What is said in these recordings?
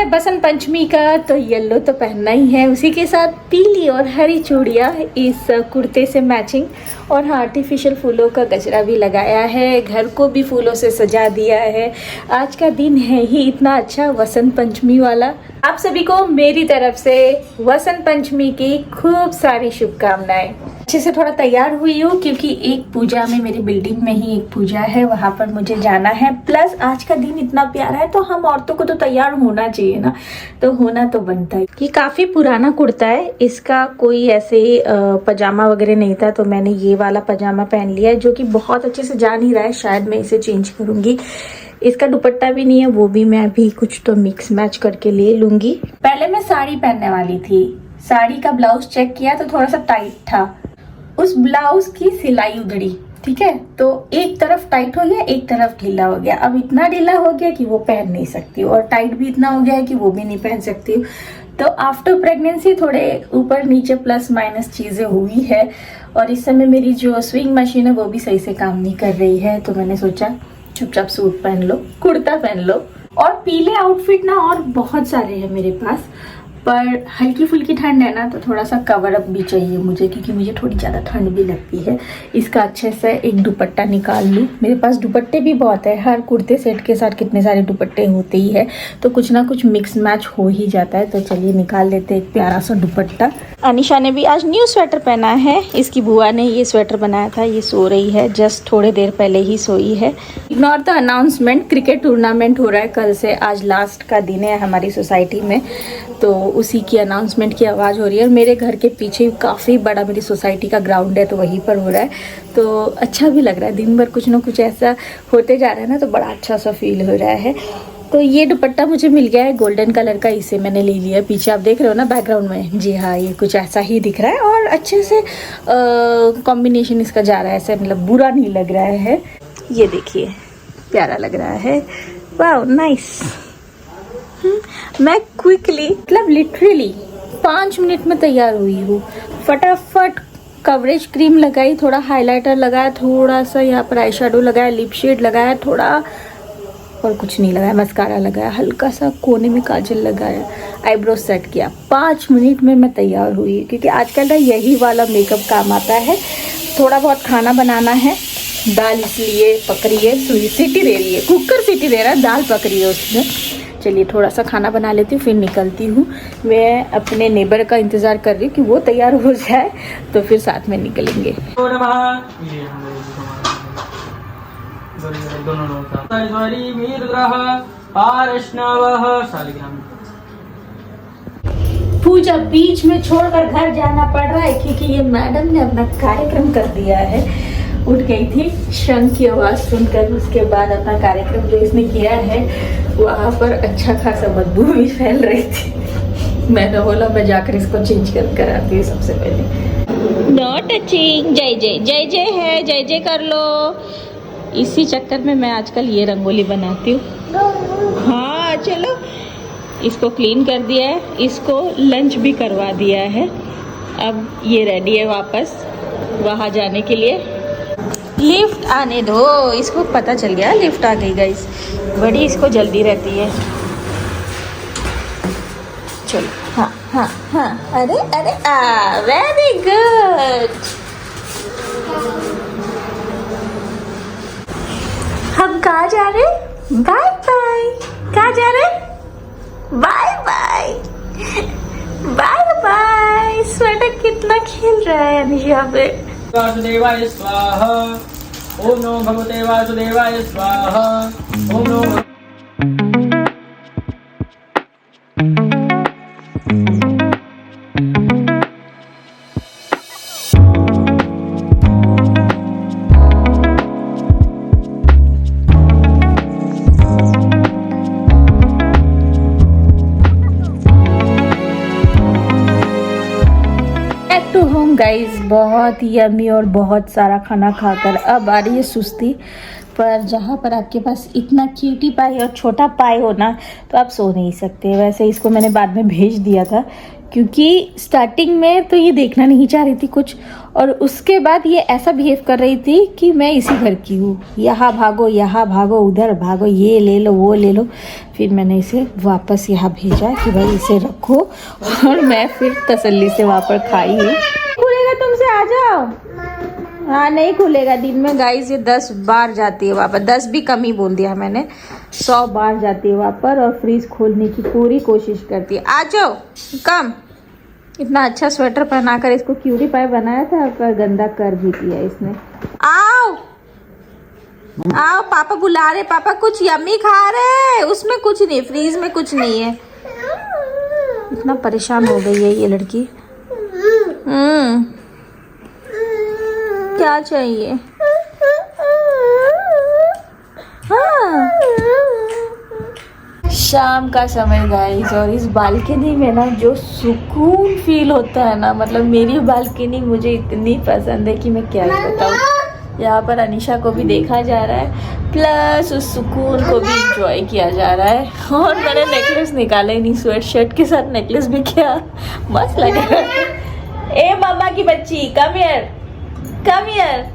बसंत पंचमी का तो येलो तो पहनना ही है, उसी के साथ पीली और हरी चूड़ियाँ इस कुर्ते से मैचिंग। और हाँ, आर्टिफिशियल फूलों का गजरा भी लगाया है, घर को भी फूलों से सजा दिया है। आज का दिन है ही इतना अच्छा वसंत पंचमी वाला। आप सभी को मेरी तरफ से वसंत पंचमी की खूब सारी शुभकामनाएं। अच्छे से थोड़ा तैयार हुई हूँ क्योंकि एक पूजा में, मेरी बिल्डिंग में ही एक पूजा है, वहाँ पर मुझे जाना है। प्लस आज का दिन इतना प्यारा है तो हम औरतों को तो तैयार होना चाहिए ना, तो होना तो बनता है। ये काफ़ी पुराना कुर्ता है, इसका कोई ऐसे पजामा वगैरह नहीं था, तो मैंने ये वाला पजामा पहन लिया है जो कि बहुत अच्छे से जा नहीं रहा है। शायद मैं इसे चेंज करूँगी। इसका दुपट्टा भी नहीं है, वो भी मैं अभी कुछ तो मिक्स मैच करके ले लूँगी। पहले मैं साड़ी पहनने वाली थी, साड़ी का ब्लाउज चेक किया तो थोड़ा सा टाइट था, उस ब्लाउज की सिलाई उधड़ी, ठीक है, तो एक तरफ टाइट हो गया, एक तरफ ढीला हो गया। अब इतना ढीला हो गया कि वो पहन नहीं सकती हूँ, और टाइट भी इतना हो गया है कि वो भी नहीं पहन सकती हूँ। तो आफ्टर प्रेगनेंसी थोड़े ऊपर नीचे प्लस माइनस चीज़ें हुई है, और इस समय मेरी जो स्विंग मशीन है वो भी सही से काम नहीं कर रही है, तो मैंने सोचा चुपचाप सूट पहन लो, कुर्ता पहन लो। और पीले आउटफिट ना और बहुत सारे हैं मेरे पास, पर हल्की फुल्की ठंड है ना, तो थोड़ा सा कवर अप भी चाहिए मुझे, क्योंकि मुझे थोड़ी ज़्यादा ठंड भी लगती है। इसका अच्छे से एक दुपट्टा निकाल लूँ। मेरे पास दुपट्टे भी बहुत है, हर कुर्ते सेट के साथ कितने सारे दुपट्टे होते ही है, तो कुछ ना कुछ मिक्स मैच हो ही जाता है। तो चलिए निकाल लेते एक प्यारा सा दुपट्टा। अनिशा ने भी आज न्यू स्वेटर पहना है, इसकी बुआ ने ये स्वेटर बनाया था। ये सो रही है, जस्ट थोड़े देर पहले ही सोई है। Ignore the announcement, cricket tournament हो रहा है कल से, आज लास्ट का दिन है हमारी सोसाइटी में, तो उसी की अनाउंसमेंट की आवाज़ हो रही है। और मेरे घर के पीछे काफ़ी बड़ा मेरी सोसाइटी का ग्राउंड है, तो वहीं पर हो रहा है, तो अच्छा भी लग रहा है। दिन भर कुछ ना कुछ ऐसा होते जा रहा है ना, तो बड़ा अच्छा सा फील हो रहा है। तो ये दुपट्टा मुझे मिल गया है गोल्डन कलर का, इसे मैंने ले लिया। पीछे आप देख रहे हो ना बैकग्राउंड में, जी हाँ, ये कुछ ऐसा ही दिख रहा है, और अच्छे से कॉम्बिनेशन इसका जा रहा है, ऐसे मतलब बुरा नहीं लग रहा है। ये देखिए, प्यारा लग रहा है, वाह नाइस। मैं क्विकली, मतलब लिटरली 5 मिनट में तैयार हुई हूँ। फटाफट कवरेज क्रीम लगाई, थोड़ा हाइलाइटर लगाया, थोड़ा सा यहाँ पर आई शेडो लगाया, लिप शेड लगाया थोड़ा, और कुछ नहीं लगाया। मस्कारा लगाया, हल्का सा कोने में काजल लगाया, आईब्रो सेट किया। 5 मिनट में मैं तैयार हुई, क्योंकि आजकल ना यही वाला मेकअप काम आता है। थोड़ा बहुत खाना बनाना है, दाल इसलिए पक रही है, सीटी दे रही है, कुकर सीटी दे रहा है, दाल पक रही है उसमें। चलिए थोड़ा सा खाना बना लेती हूँ, फिर निकलती हूँ। मैं अपने नेबर का इंतज़ार कर रही हूँ कि वो तैयार हो जाए, तो फिर साथ में निकलेंगे। पूजा बीच में छोड़कर घर जाना पड़ रहा है, क्योंकि ये मैडम ने अपना कार्यक्रम कर दिया है। उठ गई थी शंख की आवाज़ सुनकर, उसके बाद अपना कार्यक्रम जो इसने किया है वहाँ पर अच्छा खासा बदबू भी फैल रही थी। मैंने बोला मैं जाकर इसको चेंज कर आती हूँ सबसे पहले। नो टचिंग, जय जय जय जय है, जय जय कर लो। इसी चक्कर में मैं आजकल ये रंगोली बनाती हूँ। हाँ चलो, इसको क्लीन कर दिया है, इसको लंच भी करवा दिया है। अब ये रेडी है वापस वहाँ जाने के लिए। लिफ्ट आने दो, इसको पता चल गया लिफ्ट आ गई गाइस, बड़ी इसको जल्दी रहती है। चलो, हाँ हाँ हाँ, अरे अरे वेरी गुड। हम कहाँ जा रहे? Bye bye. कहाँ जा रहे? Bye bye bye bye. Sweater कितना खेल रहा है अनिशा पे। वासुदेवाय स्वाहा, ओम नमो भगवते वासुदेवाय स्वाहा, ओम नमो गाइस बहुत यम्मी और बहुत सारा खाना खाकर अब आ रही है सुस्ती। पर जहाँ पर आपके पास इतना क्यूटी पाई और छोटा पाई हो ना तो आप सो नहीं सकते। वैसे इसको मैंने बाद में भेज दिया था क्योंकि स्टार्टिंग में तो ये देखना नहीं चाह रही थी कुछ, और उसके बाद ये ऐसा बिहेव कर रही थी कि मैं इसी घर की हूँ, यहाँ भागो उधर भागो, ये ले लो वो ले लो। फिर मैंने इसे वापस यहाँ भेजा कि भाई इसे रखो और मैं फिर तसल्ली से वहाँ पर खाई हूँ। खुलेगा तुमसे, आ जाओ। हाँ नहीं खुलेगा दिन में गाइस, ये 10 बार जाती है वहाँ पर, 10 भी कम ही बोल दिया मैंने, 100 बार जाती है वहाँ पर और फ्रीज खोलने की पूरी कोशिश करती है। आ जाओ कम। इतना अच्छा स्वेटर पहनाकर इसको क्यूटी पाई बनाया था और गंदा कर भी दिया इसने। आओ आओ, पापा बुला रहे, पापा कुछ यम्मी खा रहे। उसमें कुछ नहीं, फ्रीज में कुछ नहीं है। इतना परेशान हो गई है ये लड़की। क्या चाहिए? हाँ। शाम का समय गाइस, और इस बालकनी में ना जो सुकून फील होता है ना, मतलब मेरी बालकनी मुझे इतनी पसंद है कि मैं क्या ही बताऊँ। यहाँ पर अनीशा को भी देखा जा रहा है, प्लस उस सुकून को भी इंजॉय किया जा रहा है। और मैंने नेकलेस निकाला ही नहीं, स्वेट शर्ट के साथ नेकलेस भी क्या मस्त लगे। ए मामा की बच्ची, कम हियर।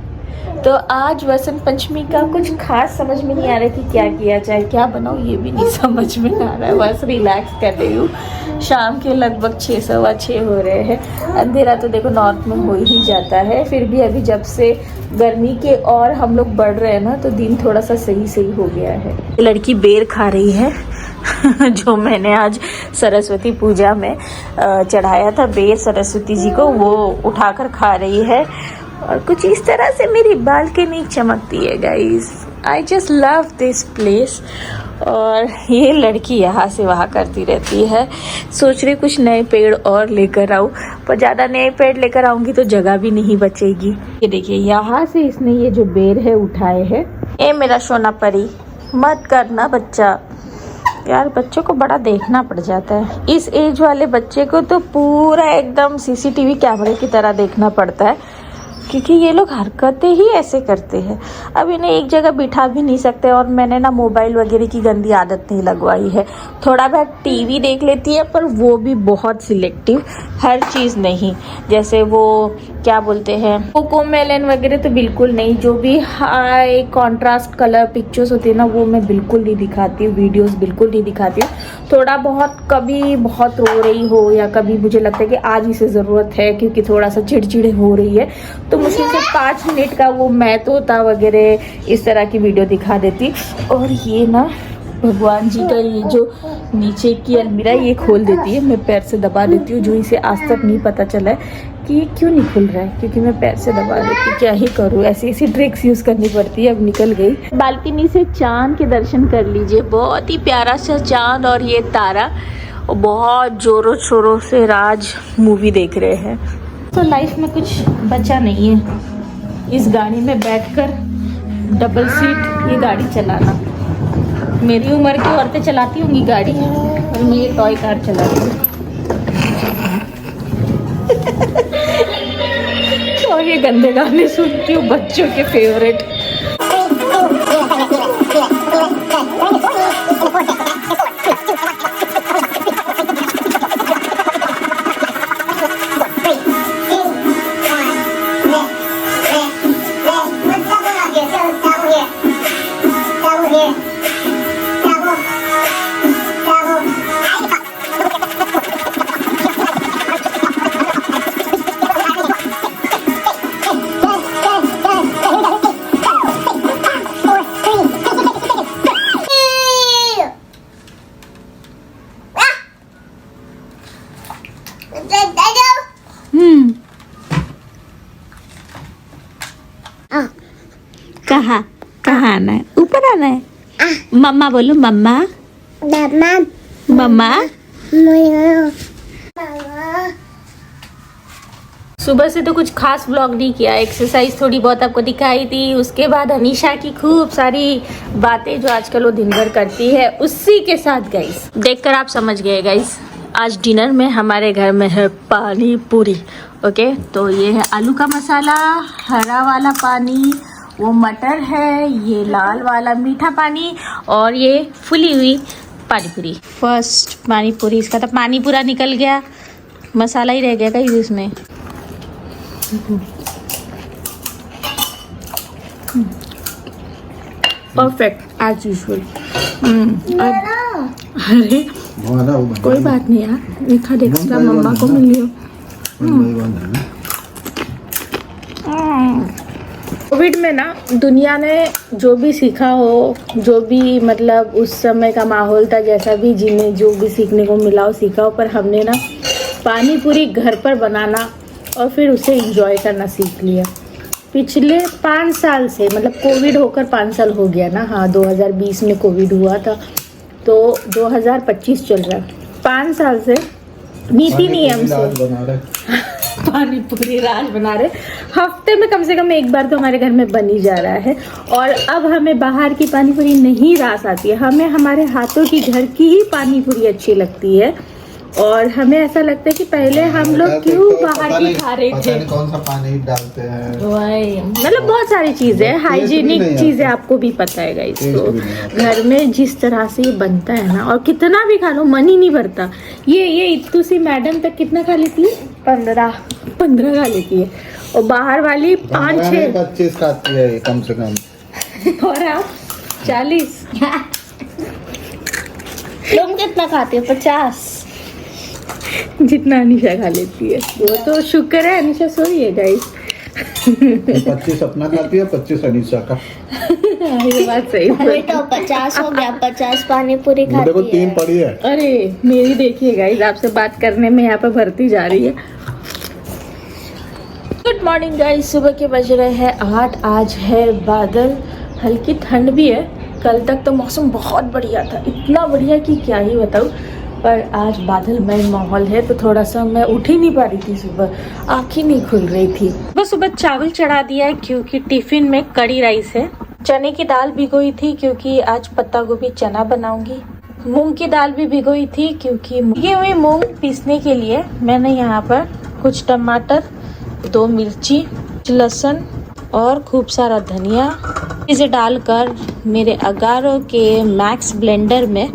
तो आज वसंत पंचमी का कुछ खास समझ में नहीं आ रहा कि क्या किया जाए, क्या बनाऊँ ये भी नहीं समझ में आ रहा है। बस रिलैक्स कर रही हूँ। शाम के लगभग 6 सवा 6 हो रहे हैं। अंधेरा तो देखो नॉर्थ में हो ही जाता है, फिर भी अभी जब से गर्मी के और हम लोग बढ़ रहे हैं ना तो दिन थोड़ा सा सही हो गया है। लड़की बेर खा रही है जो मैंने आज सरस्वती पूजा में चढ़ाया था बेर सरस्वती जी को, वो उठाकर खा रही है। और कुछ इस तरह से मेरी बालकनी चमकती है guys. I just love this place. और ये लड़की यहाँ से वहाँ करती रहती है। सोच रही कुछ नए पेड़ और लेकर आऊँ, पर ज़्यादा नए पेड़ लेकर आऊँगी तो जगह भी नहीं बचेगी। ये देखिए यहाँ से इसने ये जो बेर है उठाए हैं। ए मेरा सोना परी, मत करना बच्चा। यार बच्चों को बड़ा देखना पड़ जाता है। इस एज वाले बच्चे को तो पूरा एकदम सीसीटीवी कैमरे की तरह देखना पड़ता है, क्योंकि ये लोग हरकतें ही ऐसे करते हैं। अब इन्हें एक जगह बिठा भी नहीं सकते। और मैंने ना मोबाइल वगैरह की गंदी आदत नहीं लगवाई है। थोड़ा बहुत टीवी देख लेती है, पर वो भी बहुत सिलेक्टिव, हर चीज़ नहीं। जैसे वो क्या बोलते हैं कोकोमेलन वगैरह तो बिल्कुल नहीं। जो भी हाई कॉन्ट्रास्ट कलर पिक्चर्स होती है ना वो मैं बिल्कुल नहीं दिखाती हूँ, वीडियोस बिल्कुल नहीं दिखाती हूँ। थोड़ा बहुत कभी बहुत रो रही हो या कभी मुझे लगता है कि आज इसे ज़रूरत है क्योंकि थोड़ा सा चिड़चिड़े हो रही है, तो मुश्किल से 5 मिनट का वो मैं तोता वगैरह इस तरह की वीडियो दिखा देती। और ये ना भगवान जी का ये जो नीचे की अलमीरा ये खोल देती है, मैं पैर से दबा देती हूँ। जो इसे आज तक नहीं पता चला है कि ये क्यों नहीं खुल रहा है, क्योंकि मैं पैर से दबा देती हूँ। क्या ही करूँ, ऐसी ऐसी ट्रिक्स यूज़ करनी पड़ती है। अब निकल गई। बालकनी से चांद के दर्शन कर लीजिए, बहुत ही प्यारा सा चांद और ये तारा। और बहुत जोरों शोरों से राज मूवी देख रहे हैं। तो लाइफ में कुछ बचा नहीं है। इस गाड़ी में बैठकर डबल सीट ये गाड़ी चलाना। मेरी उम्र की औरतें चलाती होंगी गाड़ी, और मैं ये टॉय कार चलाती हूँ। और ये गंदे गाने सुनती हूँ, बच्चों के फेवरेट। कहाँ आना है? ऊपर आना है। मम्मा बोलो, मम्मा मम्मा। सुबह से तो कुछ खास व्लॉग नहीं किया, एक्सरसाइज थोड़ी बहुत आपको दिखाई थी। उसके बाद अनीशा की खूब सारी बातें जो आजकल वो दिन भर करती है, उसी के साथ गाइस देखकर आप समझ गए गाइस। आज डिनर में हमारे घर में है पानी पूरी, ओके, तो ये है आलू का मसाला, हरा वाला पानी, वो मटर है, ये लाल वाला मीठा पानी और ये फुली हुई पानी पूरी। फर्स्ट पानी पूरी, इसका तो पानी पूरा निकल गया, मसाला ही रह गया कहीं इसमें। Perfect as usual. अरे कोई बात नहीं यार, एक आध एक्स्ट्रा मम्मा को मिल लियो। कोविड में ना दुनिया ने जो भी सीखा हो, जो भी मतलब उस समय का माहौल था, जैसा भी जिन्हें जो भी सीखने को मिला हो सीखा हो, पर हमने ना पानी पूरी घर पर बनाना और फिर उसे एंजॉय करना सीख लिया। पिछले 5 साल से, मतलब कोविड होकर 5 साल हो गया ना, हाँ 2020 में कोविड हुआ था, तो 2025 चल रहा है। 5 साल से नीति नियम से पानी पूरी राज बना रहे। हफ्ते में कम से कम एक बार तो हमारे घर में बन ही जा रहा है। और अब हमें बाहर की पानी पूरी नहीं रास आती है, हमें हमारे हाथों की घर की ही पानी पूरी अच्छी लगती है। और हमें ऐसा लगता है कि पहले हम लोग क्यों बाहर की खा रहे थे, कौन सा पानी डालते हैं, वही मतलब बहुत सारी चीजें, हाइजीनिक चीजें आपको भी पता है गाइस। तो घर में जिस तरह से ये बनता है ना, और कितना भी खा लो मन ही नहीं भरता। ये इतू सी मैडम तक कितना खा लेती है? 15 खा लेती है, और बाहर वाली 5-6 25 खाती है कम से कम। और आप 40। तुम कितना खाते हो? 50 जितना अनिशा खा लेती है। वो तो शुक्र है अनिशा सो रही है गाइस। 25 अपना खाती है, 25 अनिशा का। ये बात सही है। तो 50 हो गया, 50 पानी पूरी खाती देखो 3 है। पड़ी है। अरे मेरी देखिए गाइस, आपसे बात करने में यहाँ पे भरती जा रही है। गुड मॉर्निंग गाइस, सुबह के बज रहे हैं 8। आज है बादल, हल्की ठंड भी है। कल तक तो मौसम बहुत बढ़िया था, इतना बढ़िया कि क्या ही बताऊँ, पर आज बादलमय माहौल है तो थोड़ा सा मैं उठ ही नहीं पा रही थी, सुबह आँख ही नहीं खुल रही थी। बस सुबह चावल चढ़ा दिया है क्योंकि टिफिन में कड़ी राइस है। चने की दाल भिगोई थी क्योंकि आज पत्ता गोभी चना बनाऊंगी। मूंग की दाल भी भिगोई थी क्योंकि ये हुई मूंग पीसने के लिए। मैंने यहाँ पर कुछ टमाटर, 2 मिर्ची, लहसुन और खूब सारा धनिया इसे डालकर मेरे अगारो के मैक्स ब्लेंडर में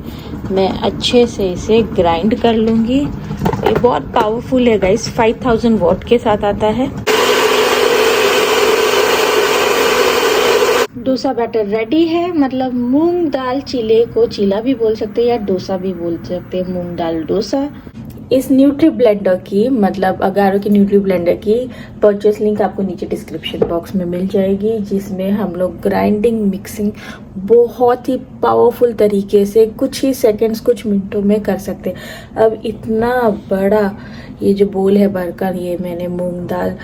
मैं अच्छे से इसे ग्राइंड कर लूँगी। ये बहुत पावरफुल है गाइस, 5000 वॉट के साथ आता है। डोसा बैटर रेडी है, मतलब मूंग दाल चीले को चीला भी बोल सकते हैं या डोसा भी बोल सकते हैं, मूंग दाल डोसा। इस न्यूट्री ब्लेंडर की, मतलब अगारो की न्यूट्री ब्लेंडर की परचेस लिंक आपको नीचे डिस्क्रिप्शन बॉक्स में मिल जाएगी, जिसमें हम लोग ग्राइंडिंग मिक्सिंग बहुत ही पावरफुल तरीके से कुछ ही सेकंड्स, कुछ मिनटों में कर सकते हैं। अब इतना बड़ा ये जो बोल है भरकर, ये मैंने मूंग दाल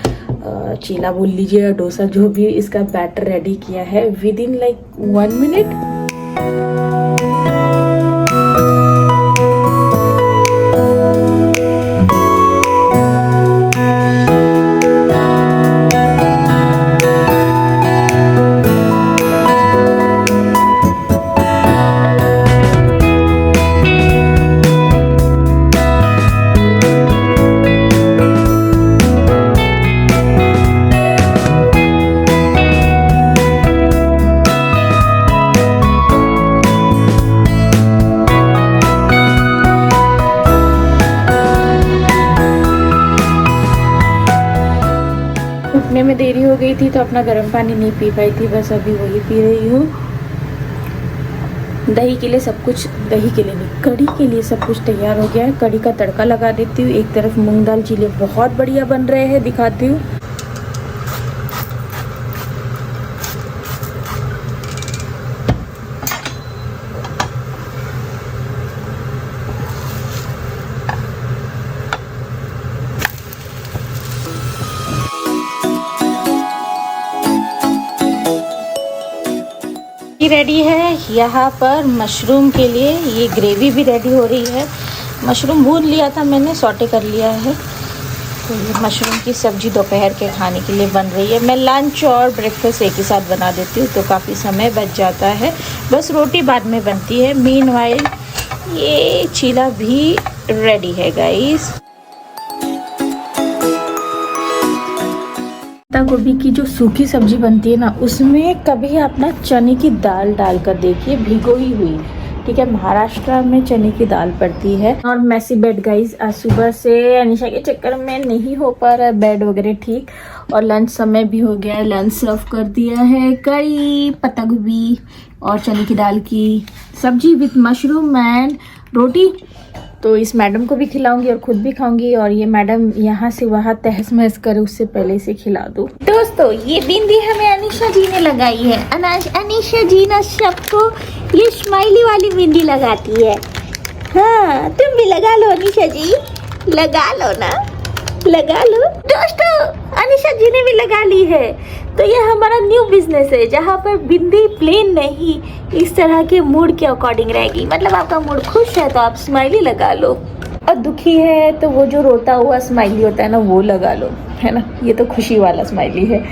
चीला बोल लीजिए या डोसा, जो भी इसका बैटर रेडी किया है विद इन लाइक 1 मिनट। उठने में देरी हो गई थी तो अपना गर्म पानी नहीं पी पाई थी, बस अभी वही पी रही हूँ। दही के लिए सब कुछ, दही के लिए नहीं, कढ़ी के लिए सब कुछ तैयार हो गया है। कढ़ी का तड़का लगा देती हूँ। एक तरफ मूंग दाल चीले बहुत बढ़िया बन रहे हैं, दिखाती हूँ। रेडी है यहाँ पर मशरूम के लिए, ये ग्रेवी भी रेडी हो रही है। मशरूम भून लिया था मैंने, सॉटे कर लिया है। तो ये मशरूम की सब्जी दोपहर के खाने के लिए बन रही है। मैं लंच और ब्रेकफास्ट एक ही साथ बना देती हूँ तो काफ़ी समय बच जाता है, बस रोटी बाद में बनती है। मीनवाइल ये चीला भी रेडी है गाइस। पत्ता गोभी की जो सूखी सब्जी बनती है ना, उसमें कभी आप ना चने की दाल डालकर देखिए, भिगोई हुई। ठीक है, महाराष्ट्र में चने की दाल पड़ती है। और मैसी बेड गाइस, आज सुबह से अनिशा के चक्कर में नहीं हो पा रहा है बेड वगैरह ठीक। और लंच समय भी हो गया है, लंच सर्व कर दिया है। कड़ी, पत्ता गोभी और चने की दाल की सब्जी विथ मशरूम एंड रोटी। तो इस मैडम को भी खिलाऊंगी और खुद भी खाऊंगी। और ये मैडम यहाँ से वहाँ तहस महस करे, उससे पहले से खिला दूँ। दोस्तों, ये बिंदी हमें अनिशा जी ने लगाई है। अनिशा जी ना सबको ये स्माइली वाली बिंदी लगाती है। हाँ, तुम भी लगा लो अनिशा जी, लगा लो ना, लगा लो। दोस्तों, अनिशा जी ने भी लगा ली है। तो ये हमारा न्यू बिजनेस है, जहाँ पर बिंदी प्लेन नहीं, इस तरह के मूड के अकॉर्डिंग रहेगी। मतलब आपका मूड खुश है तो आप स्माइली लगा लो, और दुखी है तो वो जो रोता हुआ स्माइली होता है ना, वो लगा लो, है ना। ये तो खुशी वाला स्माइली है।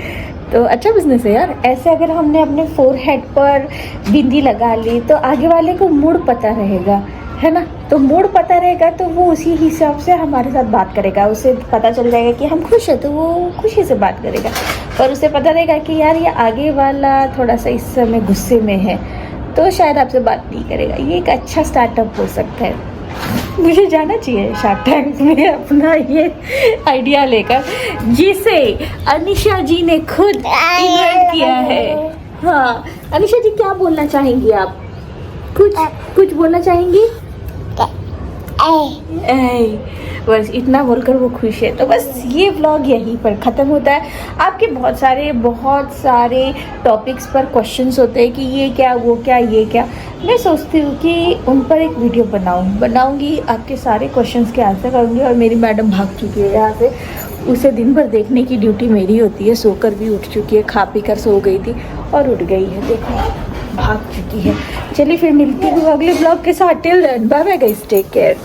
तो अच्छा बिजनेस है यार। ऐसे अगर हमने अपने फोरहेड पर बिंदी लगा ली तो आगे वाले को मूड पता रहेगा, है ना। तो मूड पता रहेगा तो वो उसी हिसाब से हमारे साथ बात करेगा। उसे पता चल जाएगा कि हम खुश हैं तो वो खुशी से बात करेगा। पर उसे पता रहेगा कि यार ये आगे वाला थोड़ा सा इस समय गुस्से में है, तो शायद आपसे बात नहीं करेगा। ये एक अच्छा स्टार्टअप हो सकता है। मुझे जाना चाहिए शार्क टैंक में अपना ये आइडिया लेकर, जिसे अनिशा जी ने खुद इन्वेंट किया है। हाँ, अनिशा जी क्या बोलना चाहेंगी आप? कुछ बोलना चाहेंगी? बस इतना बोलकर वो खुश है। तो बस ये व्लॉग यहीं पर ख़त्म होता है। आपके बहुत सारे टॉपिक्स पर क्वेश्चंस होते हैं कि ये क्या, वो क्या, ये क्या। मैं सोचती हूँ कि उन पर एक वीडियो बनाऊँगी, आपके सारे क्वेश्चंस के आंसर करूँगी। और मेरी मैडम भाग चुकी है यहाँ से, उसे दिन भर देखने की ड्यूटी मेरी होती है। सोकर भी उठ चुकी है, खा पी कर सो गई थी और उठ गई है, देखो भाग चुकी है। चलिए फिर मिलती हूँ अगले ब्लॉग के साथ। Till then bye bye guys, take care.